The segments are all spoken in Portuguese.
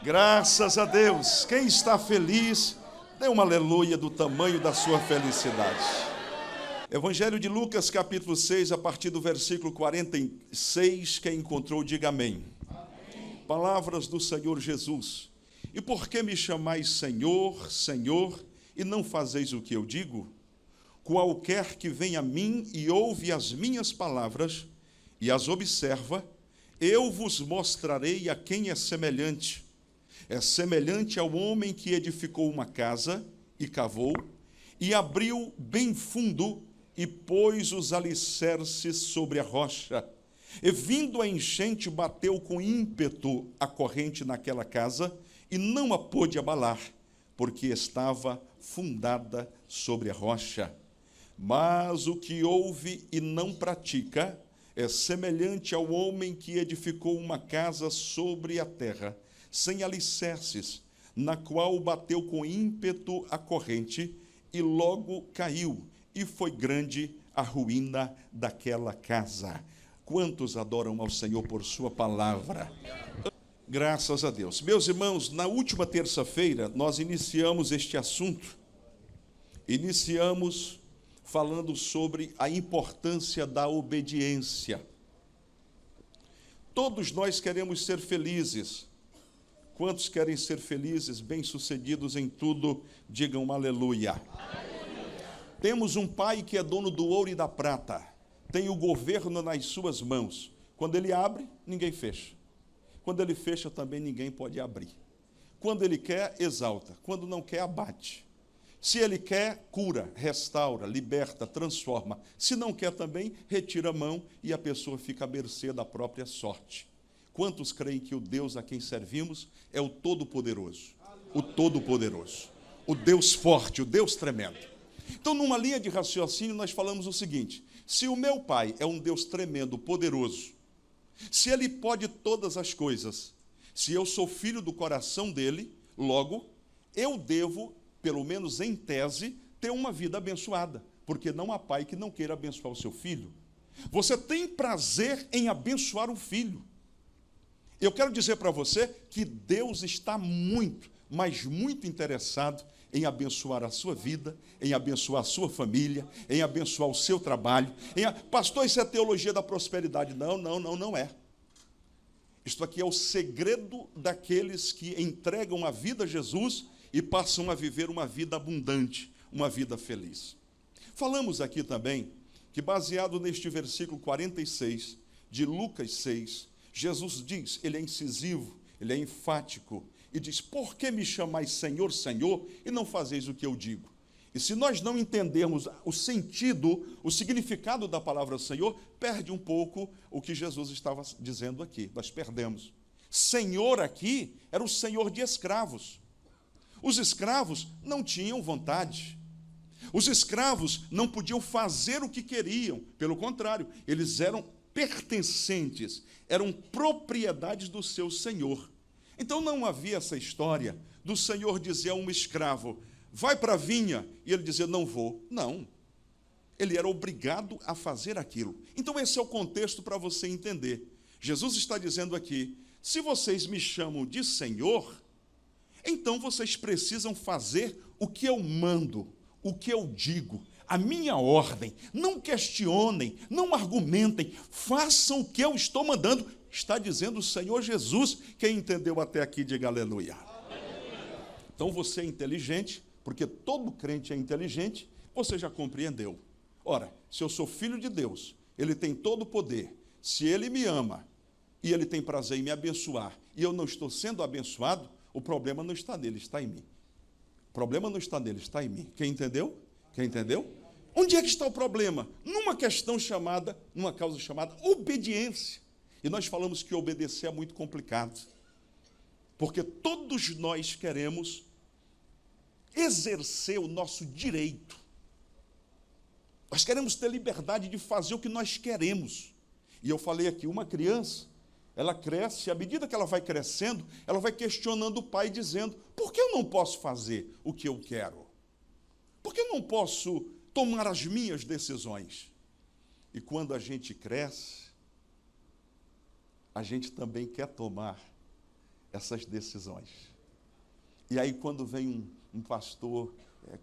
Graças a Deus. Quem está feliz, dê uma aleluia do tamanho da sua felicidade. Evangelho de Lucas, capítulo 6, a partir do versículo 46, quem encontrou, diga amém. Amém. Palavras do Senhor Jesus. E por que me chamais Senhor, Senhor, e não fazeis o que eu digo? Qualquer que vem a mim e ouve as minhas palavras e as observa, eu vos mostrarei a quem é semelhante. É semelhante ao homem que edificou uma casa e cavou, e abriu bem fundo, e pôs os alicerces sobre a rocha. E vindo a enchente, bateu com ímpeto a corrente naquela casa, e não a pôde abalar, porque estava fundada sobre a rocha. Mas o que ouve e não pratica é semelhante ao homem que edificou uma casa sobre a terra, sem alicerces, na qual bateu com ímpeto a corrente, e logo caiu, e foi grande a ruína daquela casa. Quantos adoram ao Senhor por sua palavra? Graças a Deus. Meus irmãos, na última terça-feira, nós iniciamos este assunto. Iniciamos falando sobre a importância da obediência. Todos nós queremos ser felizes. Quantos querem ser felizes, bem-sucedidos em tudo, digam aleluia. Aleluia. Temos um pai que é dono do ouro e da prata, tem o governo nas suas mãos. Quando ele abre, ninguém fecha. Quando ele fecha, também ninguém pode abrir. Quando ele quer, exalta. Quando não quer, abate. Se ele quer, cura, restaura, liberta, transforma. Se não quer também, retira a mão e a pessoa fica à mercê da própria sorte. Quantos creem que o Deus a quem servimos é o Todo-Poderoso? O Todo-Poderoso. O Deus forte, o Deus tremendo. Então, numa linha de raciocínio, nós falamos o seguinte: se o meu Pai é um Deus tremendo, poderoso, se Ele pode todas as coisas, se eu sou filho do coração dEle, logo, eu devo, pelo menos em tese, ter uma vida abençoada, porque não há pai que não queira abençoar o seu filho. Você tem prazer em abençoar o filho. Eu quero dizer para você que Deus está muito, mas muito interessado em abençoar a sua vida, em abençoar a sua família, em abençoar o seu trabalho. Pastor, isso é teologia da prosperidade. Não é. Isto aqui é o segredo daqueles que entregam a vida a Jesus e passam a viver uma vida abundante, uma vida feliz. Falamos aqui também que, baseado neste versículo 46 de Lucas 6, Jesus diz, ele é incisivo, ele é enfático, e diz: por que me chamais Senhor, Senhor, e não fazeis o que eu digo? E se nós não entendermos o sentido, o significado da palavra Senhor, perde um pouco o que Jesus estava dizendo aqui, nós perdemos. Senhor aqui era o senhor de escravos. Os escravos não tinham vontade. Os escravos não podiam fazer o que queriam, pelo contrário, eles eram pertencentes, eram propriedades do seu senhor. Então não havia essa história do senhor dizer a um escravo: vai para a vinha, e ele dizer: não vou. Não, ele era obrigado a fazer aquilo. Então esse é o contexto para você entender. Jesus está dizendo aqui: se vocês me chamam de Senhor, então vocês precisam fazer o que eu mando, o que eu digo, a minha ordem. Não questionem, não argumentem, façam o que eu estou mandando. Está dizendo o Senhor Jesus. Quem entendeu até aqui, diga aleluia. Então você é inteligente, porque todo crente é inteligente, você já compreendeu. Ora, se eu sou filho de Deus, Ele tem todo o poder. Se Ele me ama e Ele tem prazer em me abençoar, e eu não estou sendo abençoado, o problema não está nele, está em mim. O problema não está nele, está em mim. Quem entendeu? Quem entendeu? Onde é que está o problema? Numa causa chamada obediência. E nós falamos que obedecer é muito complicado, porque todos nós queremos exercer o nosso direito. Nós queremos ter liberdade de fazer o que nós queremos. E eu falei aqui, uma criança, ela cresce, à medida que ela vai crescendo, ela vai questionando o pai, dizendo: por que eu não posso fazer o que eu quero? Por que eu não posso tomar as minhas decisões? E quando a gente cresce, a gente também quer tomar essas decisões. E aí quando vem um pastor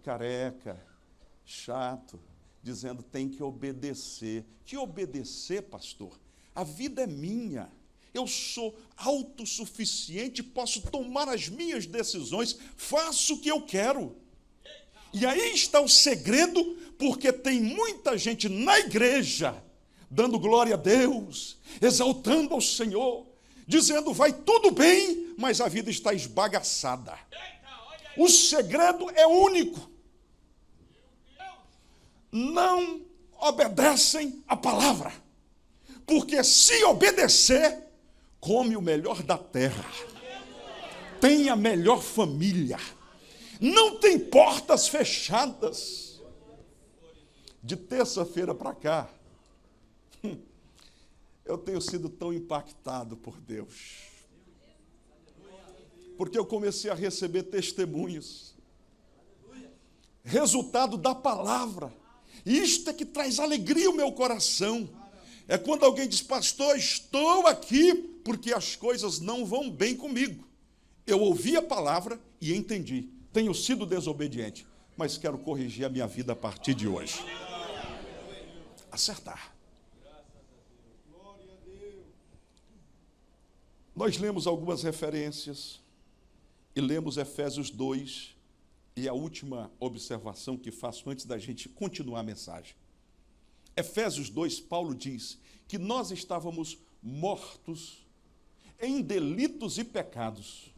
careca, chato, dizendo tem que obedecer. Que obedecer, pastor? A vida é minha. Eu sou autossuficiente, posso tomar as minhas decisões, faço o que eu quero. E aí está o segredo, porque tem muita gente na igreja dando glória a Deus, exaltando ao Senhor, dizendo vai tudo bem, mas a vida está esbagaçada. O segredo é único. Não obedecem a palavra, porque se obedecer, come o melhor da terra, tem a melhor família, não tem portas fechadas. De terça-feira para cá, eu tenho sido tão impactado por Deus, porque eu comecei a receber testemunhos, resultado da palavra. Isto é que traz alegria ao meu coração. É quando alguém diz, pastor, estou aqui porque as coisas não vão bem comigo. Eu ouvi a palavra e entendi. Tenho sido desobediente, mas quero corrigir a minha vida a partir de hoje. Acertar. Nós lemos algumas referências e lemos Efésios 2, e a última observação que faço antes da gente continuar a mensagem. Efésios 2, Paulo diz que nós estávamos mortos em delitos e pecados,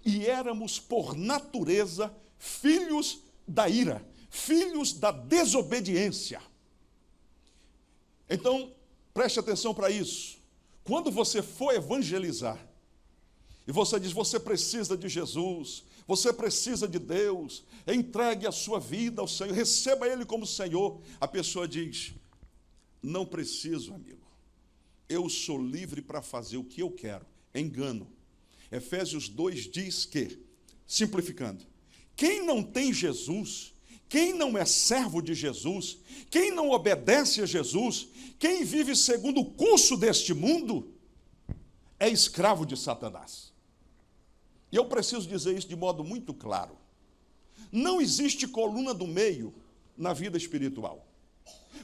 e éramos, por natureza, filhos da ira, filhos da desobediência. Então, preste atenção para isso. Quando você for evangelizar, e você diz, você precisa de Jesus, você precisa de Deus, entregue a sua vida ao Senhor, receba Ele como Senhor. A pessoa diz, não preciso, amigo, eu sou livre para fazer o que eu quero. Engano. Efésios 2 diz que, simplificando, quem não tem Jesus, quem não é servo de Jesus, quem não obedece a Jesus, quem vive segundo o curso deste mundo, é escravo de Satanás. E eu preciso dizer isso de modo muito claro. Não existe coluna do meio na vida espiritual.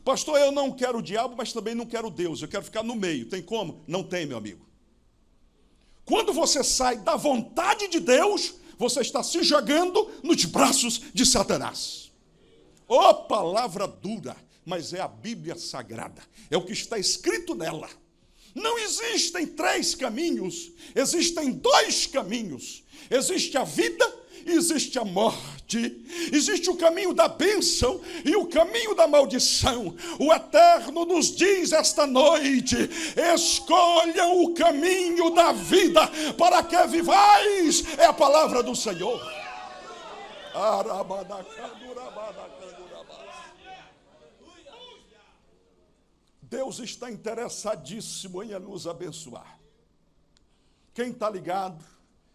Pastor, eu não quero o diabo, mas também não quero Deus. Eu quero ficar no meio. Tem como? Não tem, meu amigo. Quando você sai da vontade de Deus, você está se jogando nos braços de Satanás. Oh, palavra dura, mas é a Bíblia Sagrada. É o que está escrito nela. Não existem 3 caminhos, existem 2 caminhos. Existe a vida e existe a morte. Existe o caminho da bênção e o caminho da maldição. O Eterno nos diz esta noite, escolham o caminho da vida para que vivais. É a palavra do Senhor. Deus está interessadíssimo em nos abençoar. Quem está ligado,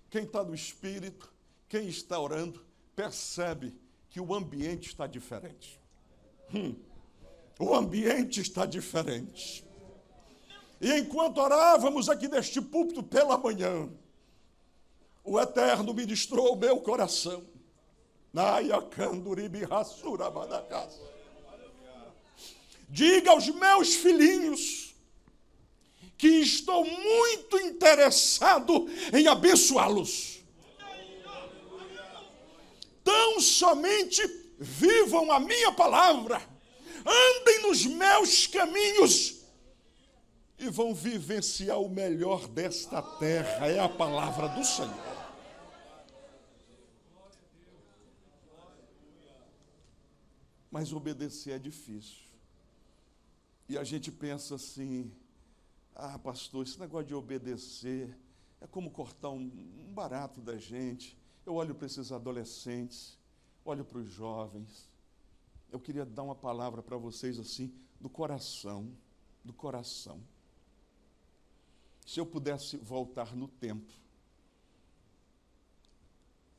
quem está no Espírito, quem está orando, percebe que o ambiente está diferente. O ambiente está diferente. E enquanto orávamos aqui neste púlpito pela manhã, o Eterno ministrou o meu coração. Diga aos meus filhinhos que estou muito interessado em abençoá-los. Tão somente vivam a minha palavra, andem nos meus caminhos e vão vivenciar o melhor desta terra. É a palavra do Senhor. Mas obedecer é difícil. E a gente pensa assim, pastor, esse negócio de obedecer é como cortar um barato da gente. Eu olho para esses adolescentes, olho para os jovens. Eu queria dar uma palavra para vocês assim, do coração, do coração. Se eu pudesse voltar no tempo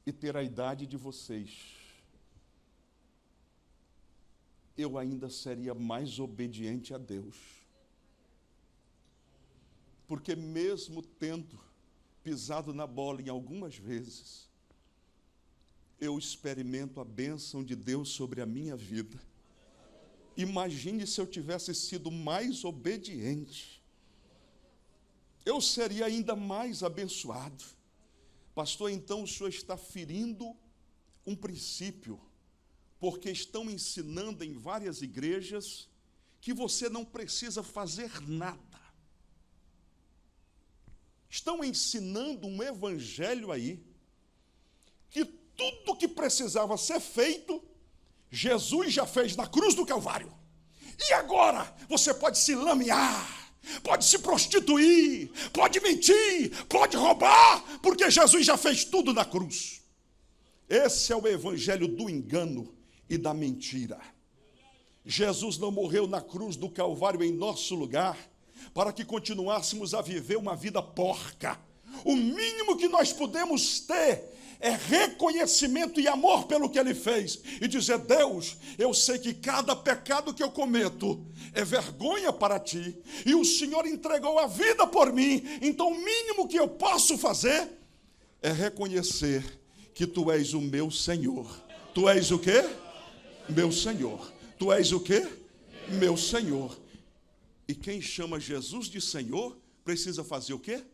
e ter a idade de vocês, eu ainda seria mais obediente a Deus. Porque mesmo tendo pisado na bola em algumas vezes, eu experimento a bênção de Deus sobre a minha vida. Imagine se eu tivesse sido mais obediente. Eu seria ainda mais abençoado. Pastor, então o senhor está ferindo um princípio, porque estão ensinando em várias igrejas que você não precisa fazer nada. Estão ensinando um evangelho aí, que tudo que precisava ser feito, Jesus já fez na cruz do Calvário. E agora você pode se lamear, pode se prostituir, pode mentir, pode roubar, porque Jesus já fez tudo na cruz. Esse é o evangelho do engano e da mentira. Jesus não morreu na cruz do Calvário em nosso lugar para que continuássemos a viver uma vida porca. O mínimo que nós podemos ter é reconhecimento e amor pelo que Ele fez. E dizer, Deus, eu sei que cada pecado que eu cometo é vergonha para Ti. E o Senhor entregou a vida por mim. Então o mínimo que eu posso fazer é reconhecer que Tu és o meu Senhor. Tu és o quê? Meu Senhor. Tu és o quê? Meu Senhor. E quem chama Jesus de Senhor precisa fazer o quê?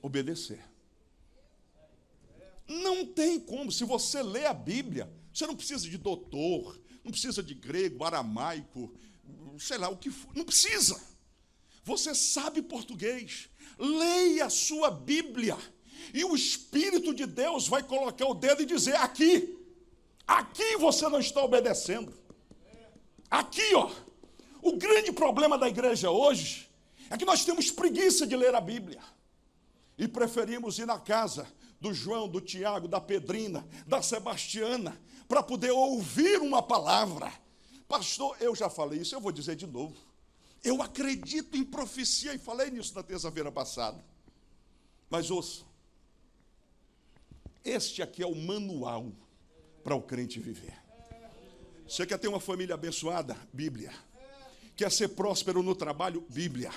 Obedecer. Não tem como. Se você lê a Bíblia, você não precisa de doutor, não precisa de grego, aramaico, sei lá o que for. Não precisa. Você sabe português. Leia a sua Bíblia. E o Espírito de Deus vai colocar o dedo e dizer, aqui você não está obedecendo. Aqui, ó. O grande problema da igreja hoje é que nós temos preguiça de ler a Bíblia. E preferimos ir na casa do João, do Tiago, da Pedrina, da Sebastiana, para poder ouvir uma palavra. Pastor, eu já falei isso, eu vou dizer de novo. Eu acredito em profecia e falei nisso na terça-feira passada. Mas ouça, este aqui é o manual para o crente viver. Você quer ter uma família abençoada? Bíblia. Quer ser próspero no trabalho? Bíblia.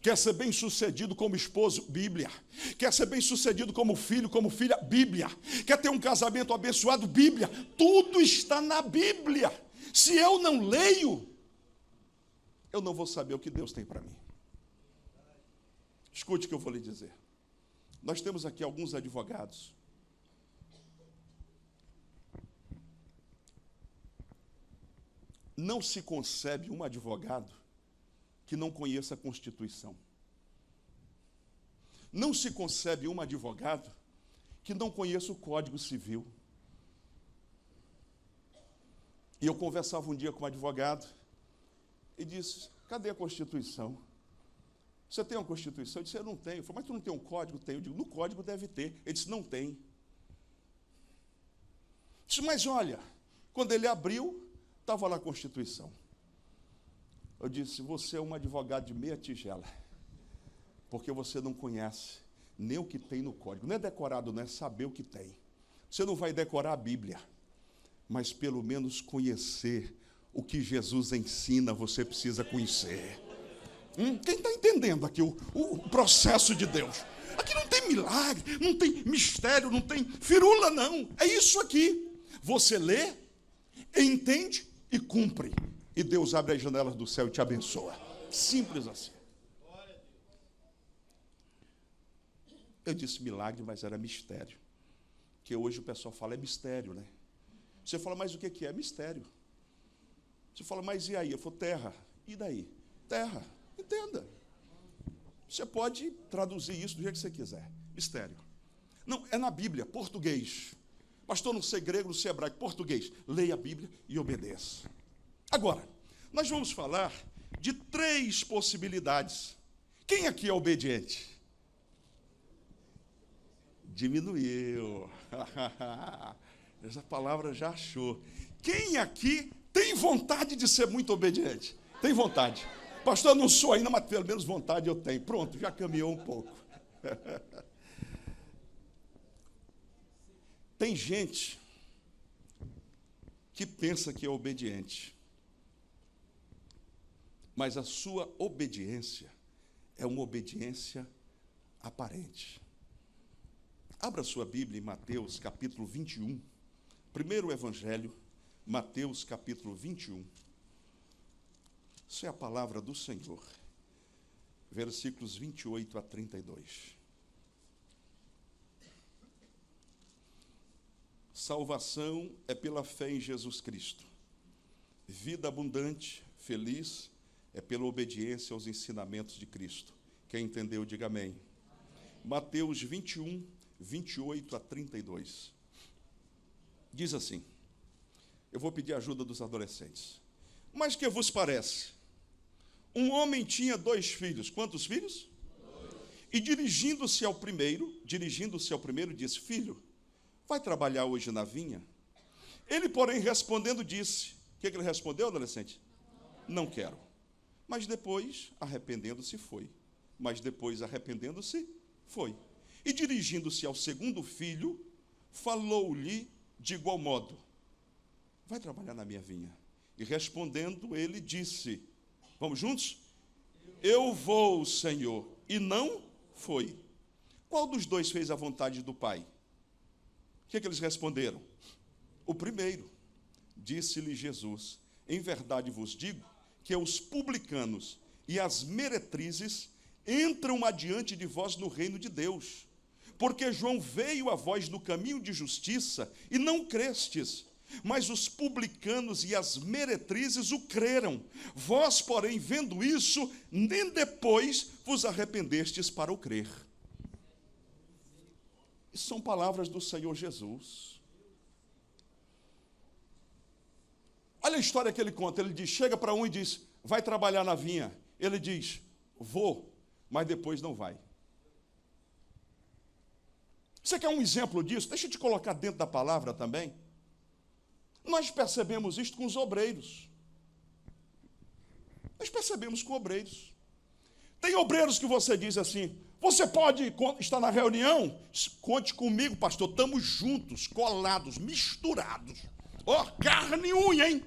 Quer ser bem-sucedido como esposo? Bíblia. Quer ser bem-sucedido como filho, como filha? Bíblia. Quer ter um casamento abençoado? Bíblia. Tudo está na Bíblia. Se eu não leio, eu não vou saber o que Deus tem para mim. Escute o que eu vou lhe dizer. Nós temos aqui alguns advogados. Não se concebe um advogado que não conheça a Constituição. Não se concebe um advogado que não conheça o Código Civil. E eu conversava um dia com um advogado e disse, cadê a Constituição? Você tem uma Constituição? Eu disse, eu não tenho. Eu falei, mas tu não tem um código? Tenho. Eu digo, no código deve ter. Ele disse, não tem. Eu disse, mas olha, quando ele abriu, estava lá a Constituição. Eu disse, você é um advogado de meia tigela, porque você não conhece nem o que tem no código. Não é decorado, não é saber o que tem. Você não vai decorar a Bíblia, mas pelo menos conhecer o que Jesus ensina, você precisa conhecer. Quem está entendendo aqui o processo de Deus? Aqui não tem milagre, não tem mistério, não tem firula, não. É isso aqui. Você lê, entende e cumpre. E Deus abre as janelas do céu e te abençoa. Simples assim. Eu disse milagre, mas era mistério. Que hoje o pessoal fala, é mistério, né? Você fala, mas o que é? Mistério. Você fala, mas e aí? Eu falo, terra. E daí? Terra. Entenda. Você pode traduzir isso do jeito que você quiser. Mistério. Não, é na Bíblia, português. Pastor, não sei grego, não sei hebraico, português. Leia a Bíblia e obedeça. Agora, nós vamos falar de 3 possibilidades. Quem aqui é obediente? Diminuiu. Essa palavra já achou. Quem aqui tem vontade de ser muito obediente? Tem vontade. Pastor, eu não sou ainda, mas pelo menos vontade eu tenho. Pronto, já caminhou um pouco. Tem gente que pensa que é obediente, mas a sua obediência é uma obediência aparente. Abra sua Bíblia em Mateus, capítulo 21. Primeiro evangelho, Mateus, capítulo 21. Isso é a palavra do Senhor. Versículos 28 a 32. Salvação é pela fé em Jesus Cristo. Vida abundante, feliz, é pela obediência aos ensinamentos de Cristo. Quem entendeu, diga amém. Mateus 21, 28 a 32. Diz assim, eu vou pedir ajuda dos adolescentes. Mas que vos parece? Um homem tinha 2 filhos. Quantos filhos? 2. E dirigindo-se ao primeiro, disse, filho, vai trabalhar hoje na vinha? Ele, porém, respondendo, disse, o que ele respondeu, adolescente? Não quero. Mas depois, arrependendo-se, foi. E dirigindo-se ao segundo filho, falou-lhe de igual modo, vai trabalhar na minha vinha. E respondendo, ele disse, vamos juntos? Eu vou, Senhor. E não foi. Qual dos 2 fez a vontade do pai? O que eles responderam? O primeiro. Disse-lhe Jesus, em verdade vos digo, que os publicanos e as meretrizes entram adiante de vós no reino de Deus. Porque João veio a vós no caminho de justiça e não crestes, mas os publicanos e as meretrizes o creram. Vós, porém, vendo isso, nem depois vos arrependestes para o crer. Isso são palavras do Senhor Jesus. Olha a história que ele conta. Ele diz, chega para um e diz, vai trabalhar na vinha. Ele diz, vou, mas depois não vai. Você quer um exemplo disso? Deixa eu te colocar dentro da palavra também. Nós percebemos isto com os obreiros. Tem obreiros que você diz assim, você pode estar na reunião? Conte comigo, pastor, estamos juntos, colados, misturados. Ó, carne e unha, hein?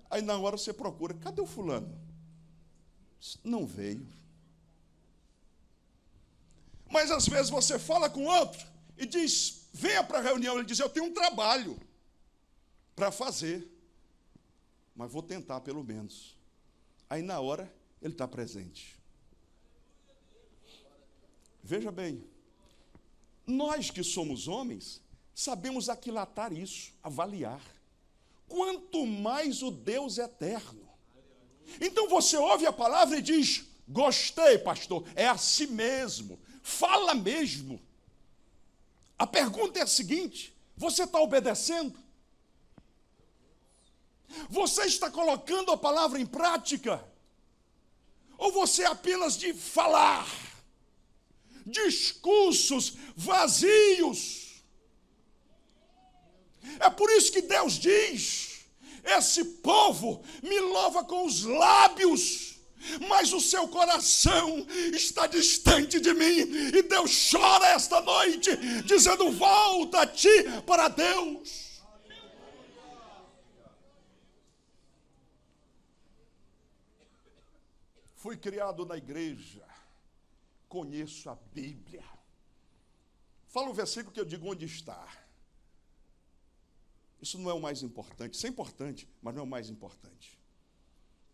Aí na hora você procura, cadê o fulano? Não veio. Mas às vezes você fala com outro e diz, venha para a reunião. Ele diz, eu tenho um trabalho para fazer, mas vou tentar pelo menos. Aí na hora ele está presente. Veja bem, nós que somos homens, sabemos aquilatar isso, avaliar. Quanto mais o Deus eterno. Então você ouve a palavra e diz, gostei, pastor, é assim mesmo. Fala mesmo. A pergunta é a seguinte, você está obedecendo? Você está colocando a palavra em prática? Ou você é apenas de falar? Discursos vazios. É por isso que Deus diz, esse povo me louva com os lábios, mas o seu coração está distante de mim. E Deus chora esta noite, dizendo, volta-te para Deus. Fui criado na igreja, conheço a Bíblia. Fala o versículo que eu digo onde está. Isso não é o mais importante. Isso é importante, mas não é o mais importante.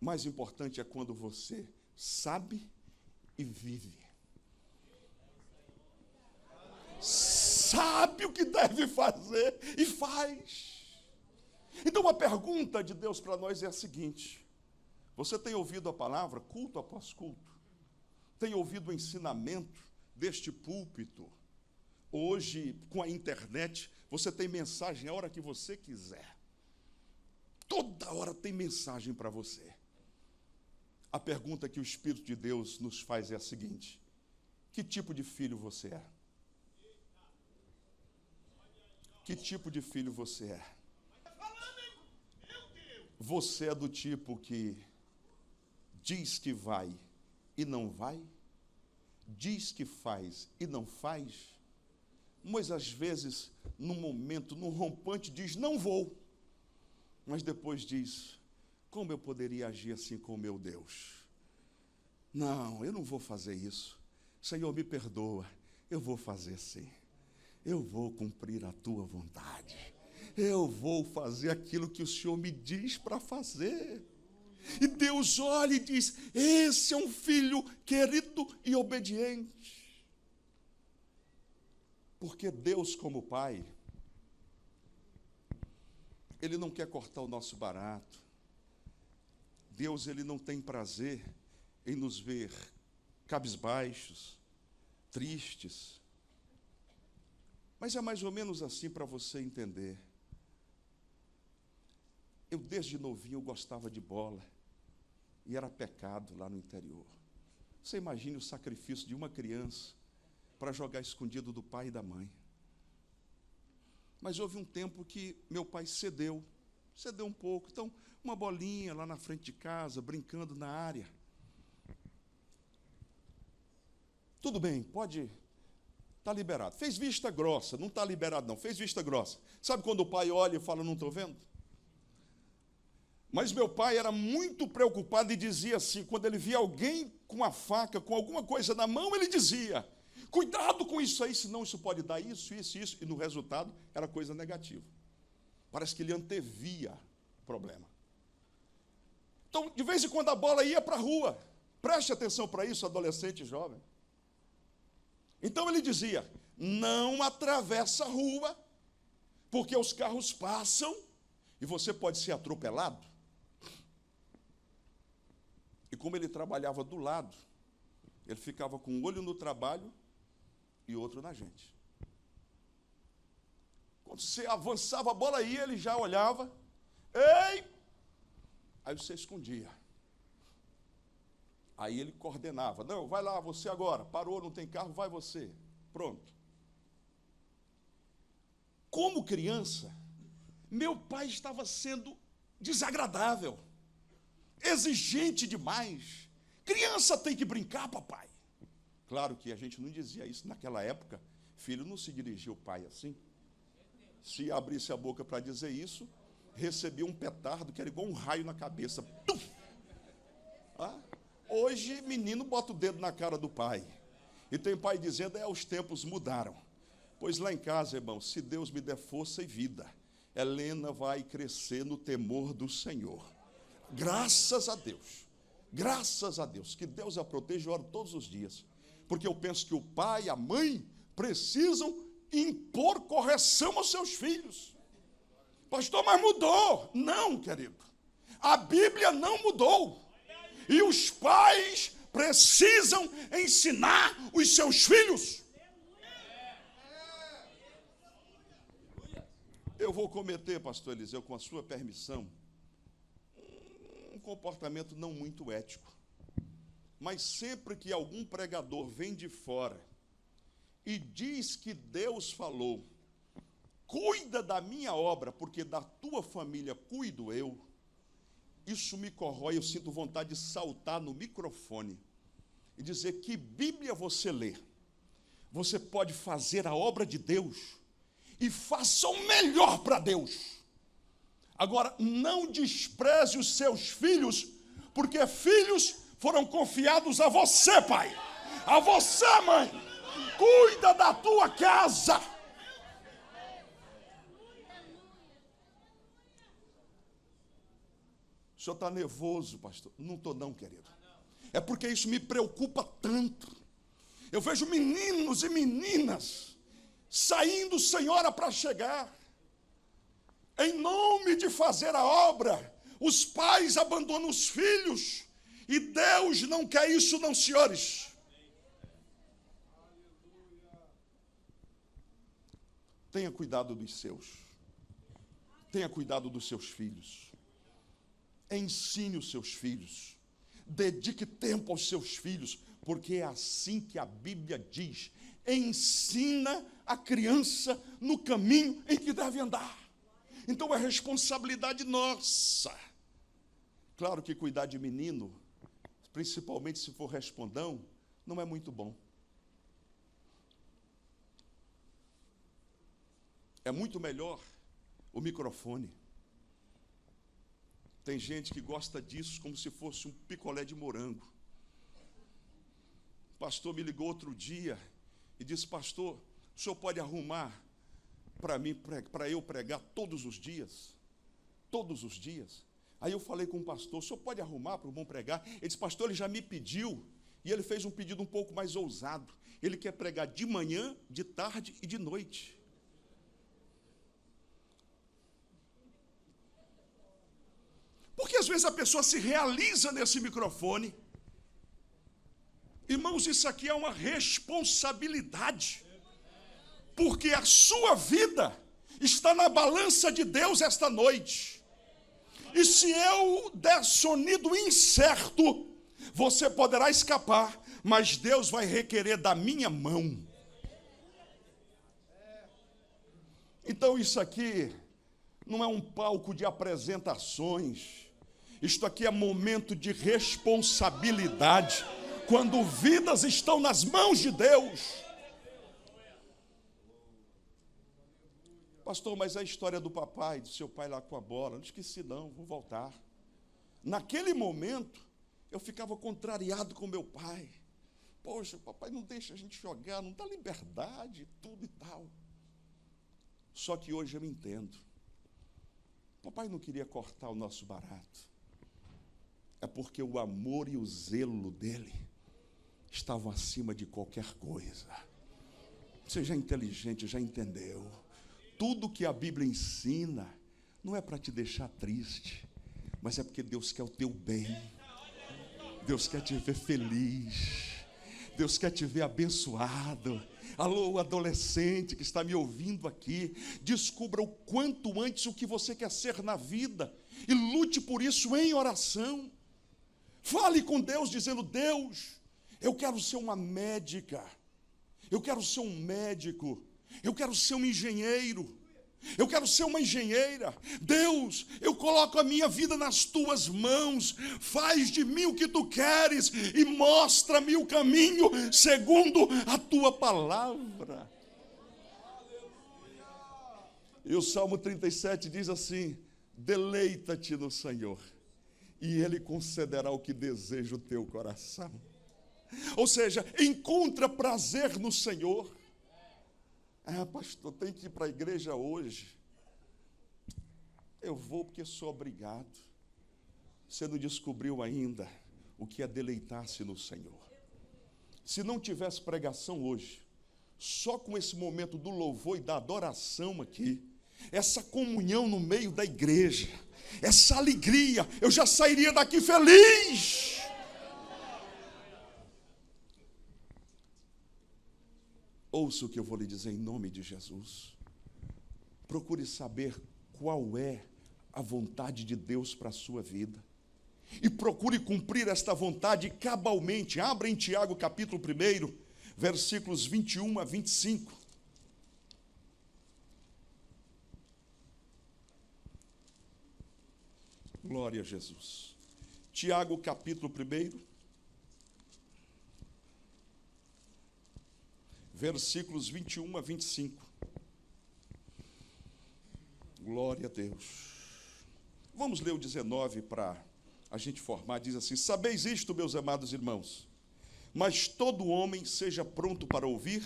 O mais importante é quando você sabe e vive. Sabe o que deve fazer e faz. Então a pergunta de Deus para nós é a seguinte. Você tem ouvido a palavra culto após culto? Tem ouvido o ensinamento deste púlpito? Hoje, com a internet, você tem mensagem a hora que você quiser. Toda hora tem mensagem para você. A pergunta que o Espírito de Deus nos faz é a seguinte: que tipo de filho você é? Que tipo de filho você é? Você é do tipo que diz que vai e não vai? Diz que faz e não faz? Mas às vezes, num momento, num rompante, diz, não vou. Mas depois diz, como eu poderia agir assim com o meu Deus? Não, eu não vou fazer isso. Senhor, me perdoa. eu vou fazer sim. Eu vou cumprir a tua vontade. Eu vou fazer aquilo que o Senhor me diz para fazer. E Deus olha e diz: esse é um filho querido e obediente. Porque Deus, como Pai, Ele não quer cortar o nosso barato. Deus, Ele não tem prazer em nos ver cabisbaixos, tristes. Mas é mais ou menos assim para você entender. Eu, desde novinho, eu gostava de bola. E era pecado lá no interior. Você imagine o sacrifício de uma criança para jogar escondido do pai e da mãe. Mas houve um tempo que meu pai cedeu um pouco. Então, uma bolinha lá na frente de casa, brincando na área. Tudo bem, pode, está liberado. Fez vista grossa, não está liberado não, fez vista grossa. Sabe quando o pai olha e fala, não estou vendo? Mas meu pai era muito preocupado e dizia assim, quando ele via alguém com uma faca, com alguma coisa na mão, ele dizia, cuidado com isso aí, senão isso pode dar isso, isso, isso. E no resultado era coisa negativa. Parece que ele antevia o problema. Então, de vez em quando a bola ia para a rua. Preste atenção para isso, adolescente e jovem. Então ele dizia, não atravessa a rua, porque os carros passam e você pode ser atropelado. E como ele trabalhava do lado, ele ficava com um olho no trabalho e outro na gente. Quando você avançava, a bola ia, ele já olhava. Ei! Aí você escondia. Aí ele coordenava. Não, vai lá, você agora. Parou, não tem carro, vai você. Pronto. Como criança, meu pai estava sendo desagradável, exigente demais. Criança tem que brincar, papai. Claro que a gente não dizia isso naquela época. Filho não se dirigia ao pai assim. Se abrisse a boca para dizer isso, recebia um petardo que era igual um raio na cabeça. Ah, hoje, menino bota o dedo na cara do pai. E tem pai dizendo, os tempos mudaram. Pois lá em casa, irmão, se Deus me der força e vida, Helena vai crescer no temor do Senhor. Graças a Deus. Graças a Deus. Que Deus a proteja, eu oro todos os dias. Porque eu penso que o pai e a mãe precisam impor correção aos seus filhos. Pastor, mas mudou. Não, querido. A Bíblia não mudou. E os pais precisam ensinar os seus filhos. Eu vou cometer, pastor Eliseu, com a sua permissão, um comportamento não muito ético. Mas sempre que algum pregador vem de fora e diz que Deus falou, cuida da minha obra, porque da tua família cuido eu, isso me corrói, eu sinto vontade de saltar no microfone e dizer que Bíblia você lê. Você pode fazer a obra de Deus e faça o melhor para Deus. Agora, não despreze os seus filhos, porque filhos foram confiados a você, pai. A você, mãe. Cuida da tua casa. O senhor está nervoso, pastor? Não estou não, querido. É porque isso me preocupa tanto. Eu vejo meninos e meninas saindo sem hora para chegar. Em nome de fazer a obra, os pais abandonam os filhos. E Deus não quer isso, não, senhores. Tenha cuidado dos seus. Tenha cuidado dos seus filhos. Ensine os seus filhos. Dedique tempo aos seus filhos, porque é assim que a Bíblia diz. Ensina a criança no caminho em que deve andar. Então é responsabilidade nossa. Claro que cuidar de menino, principalmente se for respondão, não é muito bom. É muito melhor o microfone. Tem gente que gosta disso como se fosse um picolé de morango. O pastor me ligou outro dia e disse: pastor, o senhor pode arrumar para mim, para eu pregar todos os dias? Todos os dias. Aí eu falei com o pastor: o senhor pode arrumar para o bom pregar? Ele disse: pastor, ele já me pediu, e ele fez um pedido um pouco mais ousado. Ele quer pregar de manhã, de tarde e de noite. Porque às vezes a pessoa se realiza nesse microfone. Irmãos, isso aqui é uma responsabilidade. Porque a sua vida está na balança de Deus esta noite. E se eu der sonido incerto, você poderá escapar, mas Deus vai requerer da minha mão. Então isso aqui não é um palco de apresentações. Isto aqui é momento de responsabilidade, quando vidas estão nas mãos de Deus. Pastor, mas a história do papai, do seu pai lá com a bola, não esqueci não, vou voltar. Naquele momento, eu ficava contrariado com meu pai. Poxa, o papai não deixa a gente jogar, não dá liberdade, tudo e tal. Só que hoje eu entendo. O papai não queria cortar o nosso barato. É porque o amor e o zelo dele estavam acima de qualquer coisa. Você já é inteligente, já entendeu. Tudo que a Bíblia ensina não é para te deixar triste, mas é porque Deus quer o teu bem. Deus quer te ver feliz. Deus quer te ver abençoado. Alô, adolescente que está me ouvindo aqui, descubra o quanto antes o que você quer ser na vida e lute por isso em oração. Fale com Deus dizendo: Deus, eu quero ser uma médica, eu quero ser um médico, eu quero ser um engenheiro, eu quero ser uma engenheira. Deus, eu coloco a minha vida nas tuas mãos, faz de mim o que tu queres e mostra-me o caminho segundo a tua palavra. E o Salmo 37 diz assim: deleita-te no Senhor, e Ele concederá o que deseja o teu coração. Ou seja, encontra prazer no Senhor. Ah, pastor, tem que ir para a igreja hoje. Eu vou porque sou obrigado. Você não descobriu ainda o que é deleitar-se no Senhor. Se não tivesse pregação hoje, só com esse momento do louvor e da adoração aqui, essa comunhão no meio da igreja, essa alegria, eu já sairia daqui feliz. Ouça o que eu vou lhe dizer em nome de Jesus. Procure saber qual é a vontade de Deus para a sua vida. E procure cumprir esta vontade cabalmente. Abra em Tiago capítulo 1, versículos 21 a 25. Glória a Jesus. Tiago capítulo 1, versículos 21 a 25. Glória a Deus. Vamos ler o 19 para a gente formar. Diz assim: sabeis isto, meus amados irmãos, mas todo homem seja pronto para ouvir,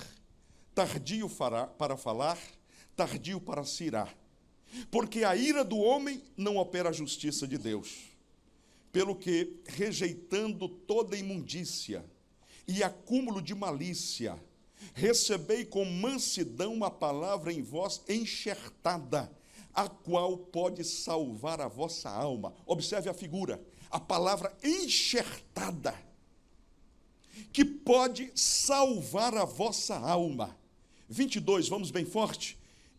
tardio para falar, tardio para se irar. Porque a ira do homem não opera a justiça de Deus. Pelo que, rejeitando toda imundícia e acúmulo de malícia, recebei com mansidão a palavra em vós enxertada, a qual pode salvar a vossa alma. Observe a figura, a palavra enxertada, que pode salvar a vossa alma. 22, vamos bem forte.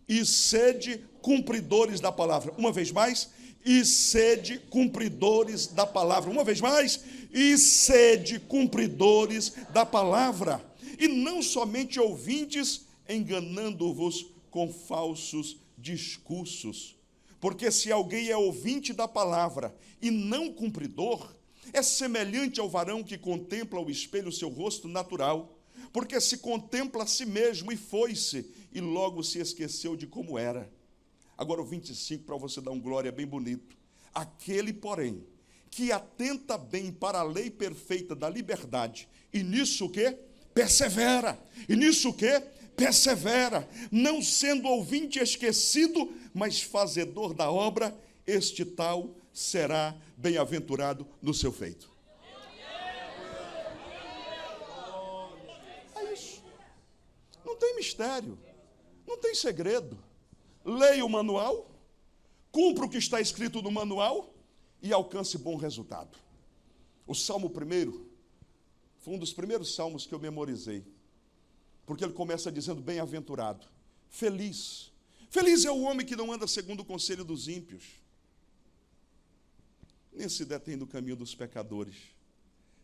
E sede cumpridores da palavra. Uma vez mais. E sede cumpridores da palavra. Uma vez mais. E sede cumpridores da palavra. E não somente ouvintes, enganando-vos com falsos discursos. Porque se alguém é ouvinte da palavra e não cumpridor, é semelhante ao varão que contempla ao espelho o seu rosto natural, porque se contempla a si mesmo e foi-se, e logo se esqueceu de como era. Agora o 25, para você dar um glória bem bonito. Aquele, porém, que atenta bem para a lei perfeita da liberdade, e nisso o quê? persevera. E nisso o quê? Persevera, não sendo ouvinte esquecido, mas fazedor da obra, este tal será bem-aventurado no seu feito. É isso. Não tem mistério, não tem segredo. Leia o manual, cumpra o que está escrito no manual e alcance bom resultado. O Salmo 1 foi um dos primeiros salmos que eu memorizei, porque ele começa dizendo bem-aventurado, feliz. Feliz é o homem que não anda segundo o conselho dos ímpios, nem se detém no caminho dos pecadores,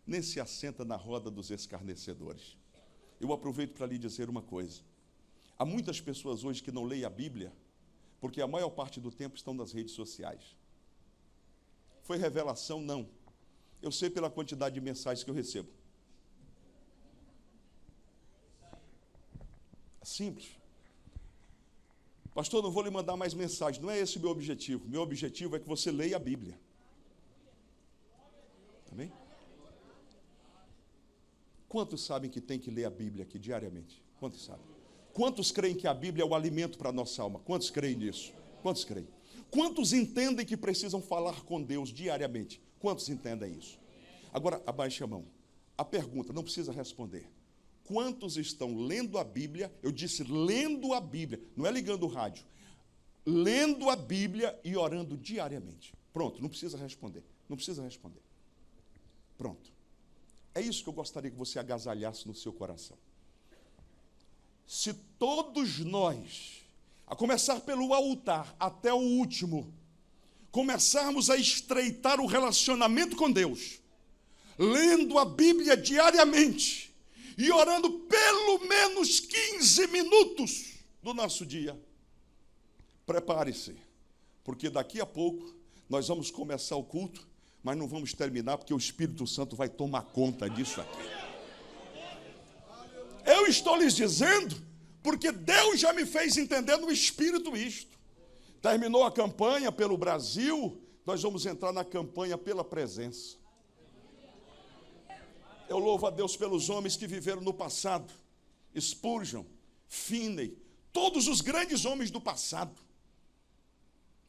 nem se assenta na roda dos escarnecedores. Eu aproveito para lhe dizer uma coisa. Há muitas pessoas hoje que não leem a Bíblia, porque a maior parte do tempo estão nas redes sociais. Foi revelação? Não. Eu sei pela quantidade de mensagens que eu recebo. É simples. Pastor, não vou lhe mandar mais mensagens. Não é esse o meu objetivo. Meu objetivo é que você leia a Bíblia. Amém? Quantos sabem que tem que ler a Bíblia aqui diariamente? Quantos sabem? Quantos creem que a Bíblia é o alimento para a nossa alma? Quantos creem nisso? Quantos creem? Quantos entendem que precisam falar com Deus diariamente? Quantos entendem isso? Agora, abaixe a mão. A pergunta, não precisa responder. Quantos estão lendo a Bíblia? Eu disse lendo a Bíblia, não é ligando o rádio. Lendo a Bíblia e orando diariamente. Pronto, não precisa responder. Não precisa responder. Pronto. É isso que eu gostaria que você agasalhasse no seu coração. Se todos nós, a começar pelo altar até o último, começarmos a estreitar o relacionamento com Deus, lendo a Bíblia diariamente e orando pelo menos 15 minutos do nosso dia, prepare-se, porque daqui a pouco nós vamos começar o culto, mas não vamos terminar porque o Espírito Santo vai tomar conta disso aqui. Eu estou lhes dizendo porque Deus já me fez entender no Espírito isto. Terminou a campanha pelo Brasil, nós vamos entrar na campanha pela presença. Eu louvo a Deus pelos homens que viveram no passado. Spurgeon, Finney, todos os grandes homens do passado.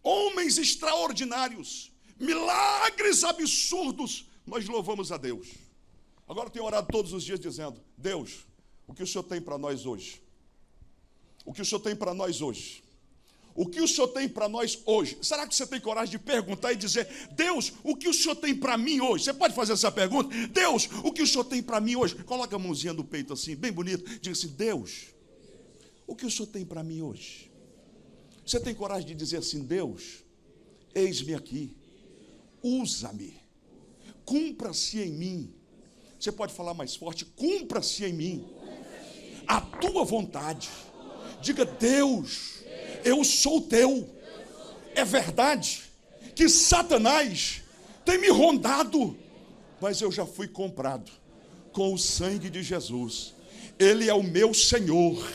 Homens extraordinários, milagres absurdos, nós louvamos a Deus. Agora eu tenho orado todos os dias dizendo, Deus, o que o Senhor tem para nós hoje? O que o Senhor tem para nós hoje? O que o Senhor tem para nós hoje? Será que você tem coragem de perguntar e dizer, Deus, o que o Senhor tem para mim hoje? Você pode fazer essa pergunta? Deus, o que o Senhor tem para mim hoje? Coloca a mãozinha no peito assim, bem bonito. Diga assim, Deus, o que o Senhor tem para mim hoje? Você tem coragem de dizer assim, Deus, eis-me aqui, usa-me, cumpra-se em mim. Você pode falar mais forte, cumpra-se em mim a tua vontade. Diga, Deus, eu sou teu. É verdade que Satanás tem me rondado, mas eu já fui comprado com o sangue de Jesus. Ele é o meu Senhor,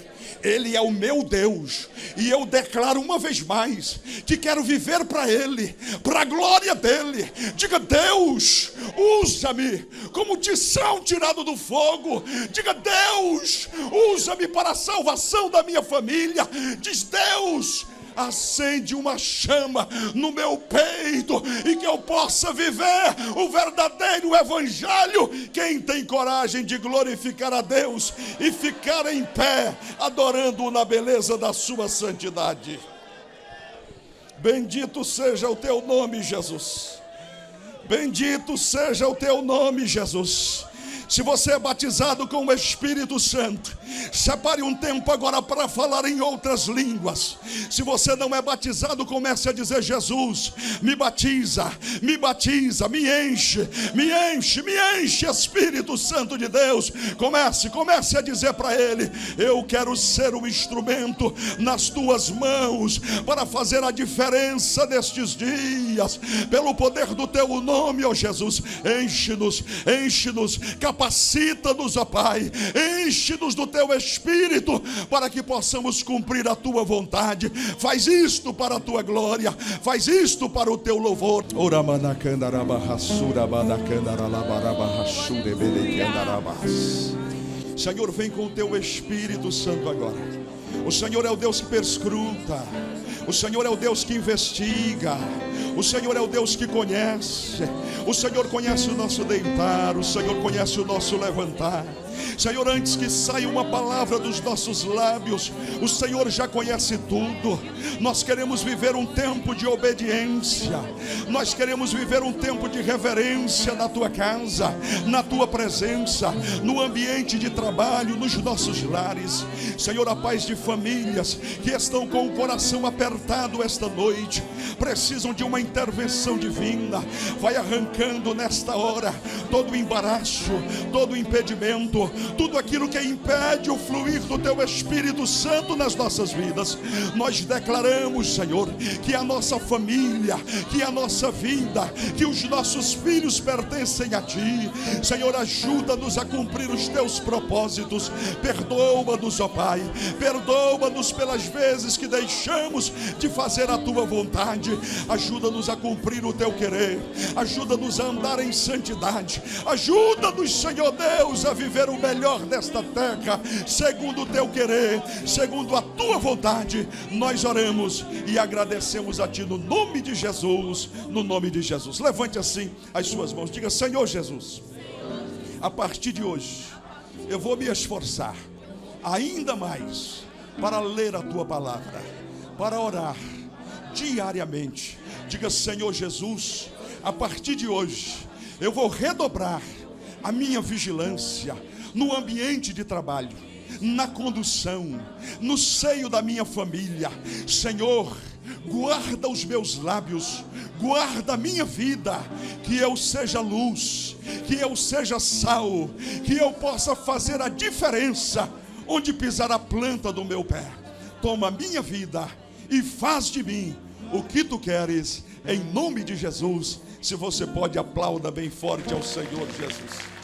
Ele é o meu Deus, e eu declaro uma vez mais que quero viver para Ele, para a glória dEle. Diga, Deus, usa-me como tição tirado do fogo. Diga, Deus, usa-me para a salvação da minha família. Diz, Deus, acende uma chama no meu peito e que eu possa viver o verdadeiro evangelho. Quem tem coragem de glorificar a Deus e ficar em pé, adorando-o na beleza da sua santidade. Bendito seja o teu nome, Jesus. Bendito seja o teu nome, Jesus. Se você é batizado com o Espírito Santo, separe um tempo agora para falar em outras línguas. Se você não é batizado, comece a dizer, Jesus, me batiza, me enche, Espírito Santo de Deus. Comece a dizer para Ele, eu quero ser um instrumento nas tuas mãos, para fazer a diferença nestes dias, pelo poder do teu nome, ó Jesus. Enche-nos, capacita-nos, ó Pai, enche-nos do teu Espírito, para que possamos cumprir a tua vontade. Faz isto para a tua glória, faz isto para o teu louvor. Senhor, vem com o teu Espírito Santo agora. O Senhor é o Deus que perscruta, o Senhor é o Deus que investiga, o Senhor é o Deus que conhece. O Senhor conhece o nosso deitar, o Senhor conhece o nosso levantar. Senhor, antes que saia uma palavra dos nossos lábios, o Senhor já conhece tudo. Nós queremos viver um tempo de obediência, nós queremos viver um tempo de reverência na tua casa, na tua presença, no ambiente de trabalho, nos nossos lares. Senhor, a paz de famílias que estão com o coração apertado esta noite, precisam de uma intervenção divina. Vai arrancando nesta hora todo o embaraço, todo o impedimento, tudo aquilo que impede o fluir do teu Espírito Santo nas nossas vidas. Nós declaramos, Senhor, que a nossa família, que a nossa vida, que os nossos filhos pertencem a ti. Senhor, ajuda-nos a cumprir os teus propósitos. Perdoa-nos, ó Pai, perdoa-nos pelas vezes que deixamos de fazer a tua vontade. Ajuda-nos a cumprir o teu querer, ajuda-nos a andar em santidade, ajuda-nos, Senhor Deus, a viver o melhor desta terra, segundo o teu querer, segundo a tua vontade. Nós oramos e agradecemos a ti no nome de Jesus, no nome de Jesus. Levante assim as suas mãos, diga: Senhor Jesus, a partir de hoje eu vou me esforçar ainda mais para ler a tua palavra, para orar diariamente. Diga: Senhor Jesus, a partir de hoje eu vou redobrar a minha vigilância no ambiente de trabalho, na condução, no seio da minha família. Senhor, guarda os meus lábios, guarda a minha vida, que eu seja luz, que eu seja sal, que eu possa fazer a diferença onde pisar a planta do meu pé. Toma a minha vida e faz de mim o que tu queres, em nome de Jesus. Se você pode, aplauda bem forte ao Senhor Jesus.